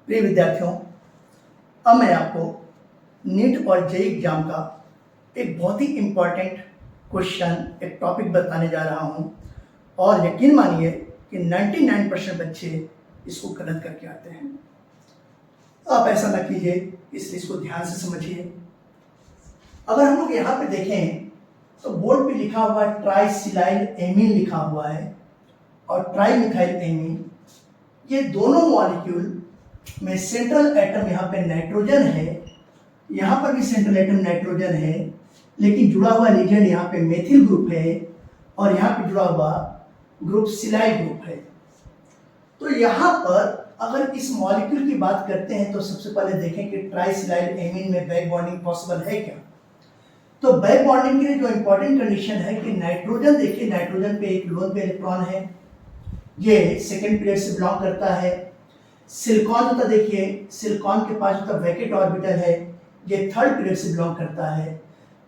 प्रिय विद्यार्थियों, अब मैं आपको नीट और जेईई एग्जाम का एक बहुत ही इम्पॉर्टेंट क्वेश्चन, एक टॉपिक बताने जा रहा हूं और यकीन मानिए कि 99% बच्चे इसको गलत करके आते हैं। आप ऐसा ना कीजिए, इसलिए इसको ध्यान से समझिए। अगर हम लोग यहाँ पे देखें तो बोर्ड पे लिखा हुआ है ट्राइसिलाइल एमीन लिखा हुआ है और ट्राइमिथाइल एमीन। ये दोनों मॉलिक्यूल में सेंट्रल एटम यहाँ पे नाइट्रोजन है, यहाँ पर भी सेंट्रल एटम नाइट्रोजन है, लेकिन जुड़ा हुआ लीजेंड यहाँ पे मेथिल ग्रुप है और यहाँ पे जुड़ा हुआ ग्रुप सिलाइल ग्रुप है। तो यहाँ पर अगर इस मॉलिक्यूल की बात करते हैं तो सबसे पहले देखें कि ट्राइसिलाइल एमीन में बैक बॉन्डिंग पॉसिबल है क्या। तो बैक बॉन्डिंग के लिए जो इंपॉर्टेंट कंडीशन है कि नाइट्रोजन, देखिए नाइट्रोजन पे एक लोन पे इलेक्ट्रॉन है, ये सेकेंड पीरियड से बिलोंग करता है। सिलिकॉन होता, देखिए सिलिकॉन के पास होता वैकेट ऑर्बिटल है, ये थर्ड पीरियड से बिलोंग करता है।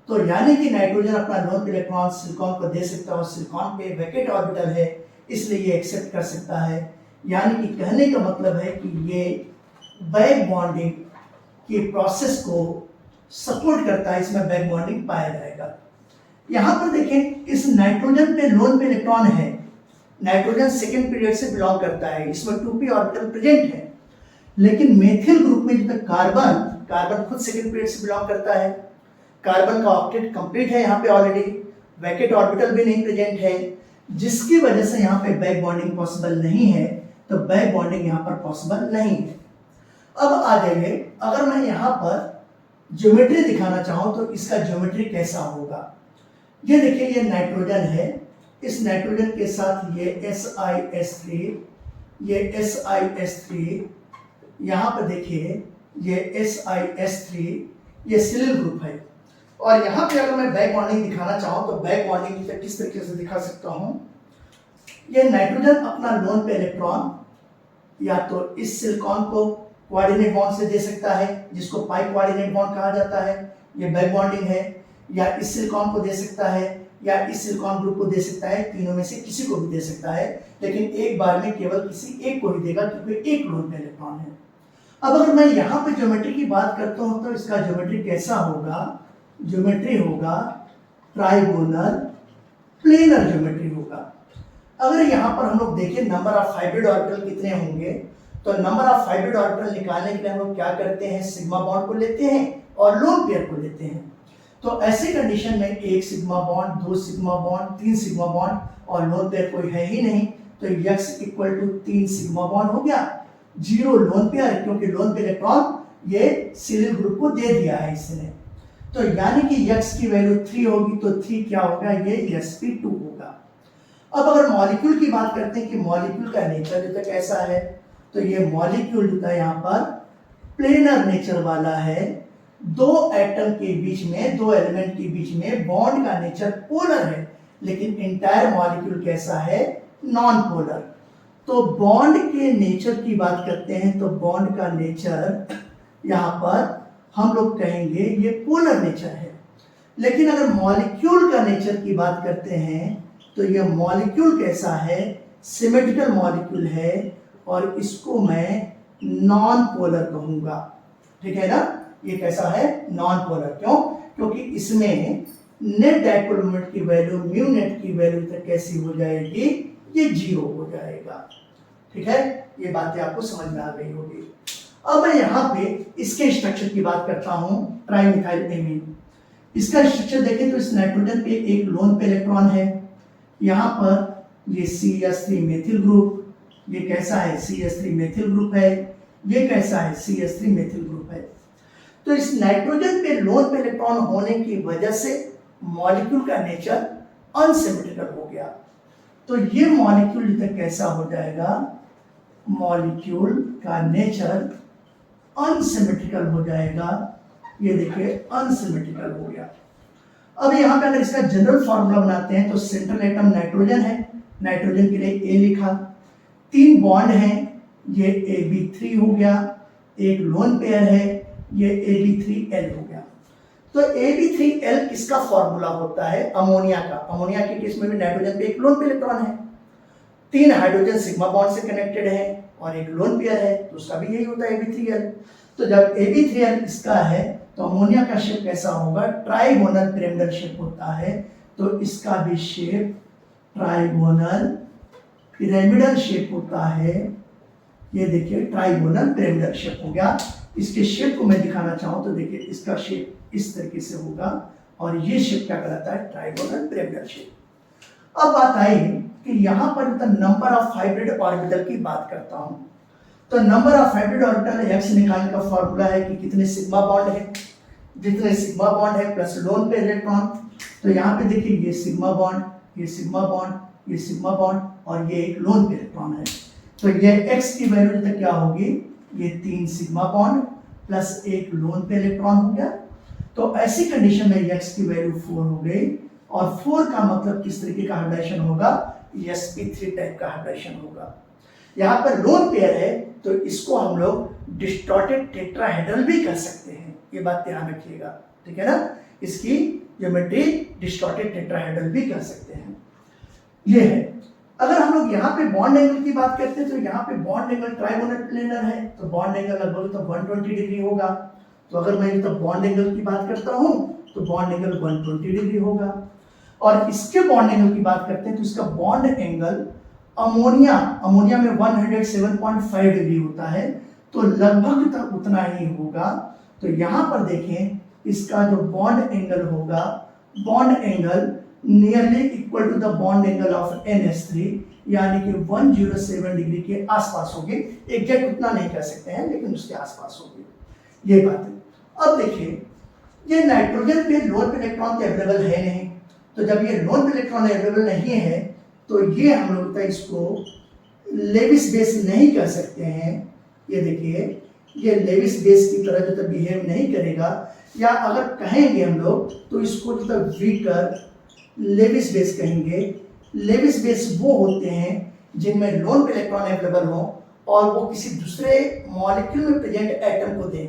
तो यानी कि नाइट्रोजन अपना लोन पे इलेक्ट्रॉन सिलिकॉन को दे सकता है और सिलिकॉन पे वैकेट ऑर्बिटल है, इसलिए ये एक्सेप्ट कर सकता है। यानी कि कहने का मतलब है कि ये बैक बॉन्डिंग की प्रोसेस को सपोर्ट करता है, इसमें बैक बॉन्डिंग पाया जाएगा। यहाँ पर देखें इस नाइट्रोजन पे लोन पे इलेक्ट्रॉन है, नाइट्रोजन सेकेंड पीरियड से बिलोंग करता है, इसमें 2p ऑर्बिटल प्रेजेंट है। लेकिन मेथिल ग्रुप में जो कार्बन खुद सेकेंड पीरियड से बिलोंग करता है, कार्बन का ऑक्टेट कंप्लीट है यहाँ पे ऑलरेडी, वैकेट ऑर्बिटल भी नहीं प्रेजेंट है, जिसकी वजह से यहाँ पे बैक बॉन्डिंग पॉसिबल नहीं है। तो बैक बॉन्डिंग यहाँ पर पॉसिबल नहीं है। अब आ जाइए, अगर मैं यहाँ पर ज्योमेट्री दिखाना चाहूँ तो इसका ज्योमेट्री कैसा होगा। ये देखिए ये नाइट्रोजन है, इस नाइट्रोजन के साथ ये SiS3, ये SiS3, यहाँ पर देखिए ये SiS3, ये सिलिल ग्रुप है। और यहाँ पे अगर मैं बैक बॉन्डिंग दिखाना चाहूँ तो बैक बॉन्डिंग किस तरीके से दिखा सकता हूँ। ये नाइट्रोजन अपना लोन पे इलेक्ट्रॉन या तो इस सिलिकॉन को कोऑर्डिनेट बॉन्ड से दे सकता है, जिसको पाई कोऑर्डिनेट बॉन्ड कहा जाता है, ये बैक बॉन्डिंग है, या इस सिलिकॉन को दे सकता है या इस सिलिकॉन ग्रुप को दे सकता है, तीनों में से किसी को भी दे सकता है, लेकिन एक बार में केवल किसी एक को ही देगा क्योंकि एक लोन पे इलेक्ट्रॉन है। अब अगर मैं यहाँ पे ज्योमेट्री की बात करता हूँ तो इसका ज्योमेट्री कैसा होगा, ज्योमेट्री होगा ट्राइगोनल प्लेनर ज्योमेट्री होगा। अगर यहाँ पर हम लोग देखें नंबर ऑफ हाइब्रिड ऑर्बिटल कितने होंगे, तो नंबर ऑफ हाइब्रिड ऑर्बिटल निकालने के लिए हम लोग क्या करते हैं, सिग्मा बॉन्ड को लेते हैं और लोन पेयर को लेते हैं। तो ऐसे कंडीशन में एक सिग्मा बॉन्ड, दो सिग्मा बॉन्ड, तीन सिग्मा बॉन्ड और लोन पेयर कोई है ही नहीं, तो x equal to 3 sigma bond हो गया, 0 लोन पेयर, क्योंकि लोन पेयर इलेक्ट्रॉन ये सिलिल ग्रुप को दे दिया है इसने। तो यानी कि x की वैल्यू 3 होगी, तो 3 क्या होगा, ये sp2 होगा। अब अगर मॉलिक्यूल की बात करते हैं कि मॉलिक्यूल का नेचर जो कैसा है, तो ये मॉलिक्यूल जो है यहाँ पर प्लेनर नेचर वाला है। दो एटम के बीच में, दो एलिमेंट के बीच में बॉन्ड का नेचर पोलर है, लेकिन इंटायर मॉलिक्यूल कैसा है, नॉन पोलर। तो बॉन्ड के नेचर की बात करते हैं तो बॉन्ड का नेचर यहाँ पर हम लोग कहेंगे ये पोलर नेचर है। लेकिन अगर मॉलिक्यूल का नेचर की बात करते हैं तो ये मॉलिक्यूल कैसा है, सिमेट्रिकल मॉलिक्यूल है और इसको मैं नॉन पोलर कहूंगा। ठीक है ना, ये कैसा है, नॉन पोलर। क्यों, क्योंकि इसमें नेट डाइपोल मोमेंट की वैल्यू, म्यू नेट की वैल्यू तक कैसी हो जाएगी, ये 0 हो जाएगा। ठीक है, ये बातें आपको समझ में आ गई होगी। अब मैं यहाँ पे इसके स्ट्रक्चर की बात करता हूँ, ट्राइमिथाइल एमीन। इसका स्ट्रक्चर देखें तो इस नाइट्रोजन पे एक लोन पे इलेक्ट्रॉन है, यहाँ पर ये CH3 मेथिल ग्रुप, ये कैसा है, CH3 मेथिल ग्रुप है, ये कैसा है, CH3 मेथिल ग्रुप है। तो इस नाइट्रोजन पे लोन पे इलेक्ट्रॉन होने की वजह से मॉलिक्यूल का नेचर अनसिमेट्रिकल हो गया। तो ये मॉलिक्यूल तक कैसा हो जाएगा, मॉलिक्यूल का नेचर अनसिमेट्रिकल हो जाएगा। ये देखिए अनसिमेट्रिकल हो गया। अब यहाँ पे अगर इसका जनरल फॉर्मूला बनाते हैं तो सेंट्रल एटम नाइट्रोजन है, नाइट्रोजन के लिए A लिखा, 3 बॉन्ड हैं, ये AB3 हो गया, एक लोन पेयर है, ये AB3L हो गया। तो AB3L किसका फॉर्मूला होता है, अमोनिया का। अमोनिया के केस में भी नाइट्रोजन पे एक लोन पे इलेक्ट्रॉन है, 3 हाइड्रोजन सिग्मा बॉन्ड से कनेक्टेड है और एक लोन पेयर है तो उसका भी यही होता है Ab3L। तो जब Ab3L इसका है तो अमोनिया का शेप कैसा होगा, ट्राइगोनल पिरामिडल शेप होता है, तो इसका भी शेप ट्राइगोनल पिरामिडल शेप होता है। ये देखिए ट्राइगोनल पिरामिडल शेप हो गया। इसके शेप को मैं दिखाना चाहूँ तो देखिए इसका शेप इस तरीके से होगा और ये शेप क्या कहलाता है, ट्राइगोनल पिरामिडल शेप। अब बात आई कि यहाँ पर नंबर ऑफ हाइब्रिड ऑर्बिटल की बात करता हूँ। तो number of hybrid orbital x निकालने का फॉर्मूला है कि कितने सिग्मा बॉन्ड है, जितने सिग्मा बॉन्ड है प्लस लोन पे इलेक्ट्रॉन। तो यहाँ पे देखिए ये सिग्मा बॉन्ड, ये सिग्मा बॉन्ड, ये सिग्मा बॉन्ड और ये एक लोन पे इलेक्ट्रॉन है। तो ये x की वैल्यू तक क्या होगी, ये 3 सिग्मा बॉन्ड प्लस एक लोन पे इलेक्ट्रॉन हो गया। तो ऐसी कंडीशन में x की वैल्यू 4 हो गई और 4 का मतलब किस तरीके का हाइब्रिडेशन होगा, sp3 टाइप का हाइब्रिडेशन होगा। यहाँ पर लोन पेयर है तो इसको हम लोग डिस्टॉर्टेड टेट्राहेड्रल भी कर सकते हैं, ये बात ध्यान रखिएगा, ठीक है ना। इसकी ज्योमेट्री डिस्टॉर्टेड टेट्राहेड्रल भी कर सकते हैं। ये है। अगर हम लोग यहाँ पे बॉन्ड एंगल की बात करते हैं तो यहाँ पे बॉन्ड एंगल ट्राइगोनल प्लेनर है तो बॉन्ड एंगल लगभग तो 120 डिग्री होगा। तो अगर मैं तो बॉन्ड एंगल की बात करता हूँ तो बॉन्ड एंगल 120 डिग्री होगा। और इसके बॉन्ड एंगल की बात करते हैं तो इसका बॉन्ड एंगल अमोनिया में 107.5 डिग्री होता है, तो लगभग तक उतना ही होगा। तो यहाँ पर देखें इसका जो बॉन्ड एंगल होगा, bond angle nearly equal to the bond angle of NH3, यानी कि 107 डिग्री के आसपास होगी। एग्जैक्ट उतना नहीं कह सकते हैं लेकिन उसके आसपास होगी, ये बात है। अब देखिए ये नाइट्रोजन पे लोन पे इलेक्ट्रॉन तो अवेलेबल है नहीं, तो जब ये लोन पे इलेक्ट्रॉन अवेलेबल नहीं है तो ये हम लोग इसको लेविस बेस नहीं कर सकते हैं। ये देखिए ये लेविस बेस की तरह जो बिहेव नहीं करेगा, या अगर कहेंगे हम लोग तो इसको जो वीकर लेविस बेस कहेंगे। लेविस बेस वो होते हैं जिनमें लोन पे इलेक्ट्रॉन अवेलेबल हो और वो किसी दूसरे मॉलिक्यूल में प्रेजेंट एटम को दें,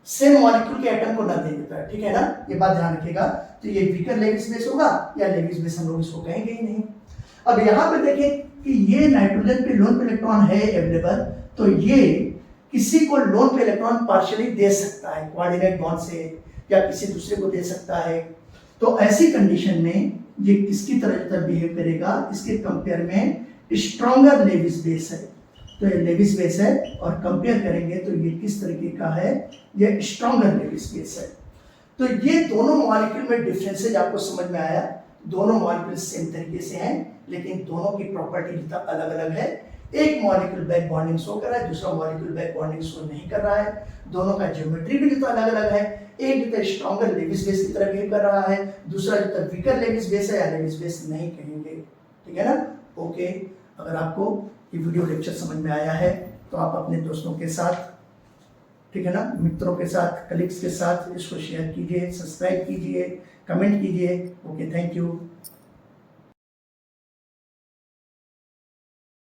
सेम मॉलिक्यूल के एटम को ना दे देता है, ठीक है ना, ये बात ध्यान रखिएगा। तो ये वीकर लेविस बेस होगा या लेविस बेस हम लोग इसको कहेंगे ही नहीं। अब यहाँ पे देखें कि ये नाइट्रोजन पे लोन पे इलेक्ट्रॉन है अवेलेबल, तो ये किसी को लोन पे इलेक्ट्रॉन पार्शियली दे सकता है कोऑर्डिनेट बॉन्ड से, या किसी दूसरे को दे सकता है। तो ऐसी कंडीशन में ये किसकी तरह बिहेव करेगा, इसके कंपेयर में स्ट्रॉन्गर लेविस बेस है। तो ये लेविस बेस है और कंपेयर करेंगे तो ये किस तरीके का है, ये स्ट्रॉन्गर लेविस बेस है। तो ये दोनों मॉलिक्यूल में डिफरेंसेज आपको समझ में आया। दोनों मॉलिक्यूल सेम तरीके से हैं लेकिन दोनों की प्रॉपर्टी अलग अलग है। एक मॉलिक्यूल बैक बॉन्डिंग शो कर रहा है, दूसरा मॉलिक्यूल बैक बॉन्डिंग शो नहीं कर रहा है। दोनों का ज्योमेट्री भी अलग अलग है। एक जो स्ट्रॉन्गर लेविस बेस की तरह बिहेव कर रहा है, दूसरा जो वीकर लेविस बेस है या लेविस बेस नहीं कहेंगे, ठीक है ना। ओके, अगर आपको ये वीडियो लेक्चर समझ में आया है तो आप अपने दोस्तों के साथ, ठीक है ना, मित्रों के साथ, कलीग्स के साथ इसको शेयर कीजिए, सब्सक्राइब कीजिए, कमेंट कीजिए। Okay, thank you.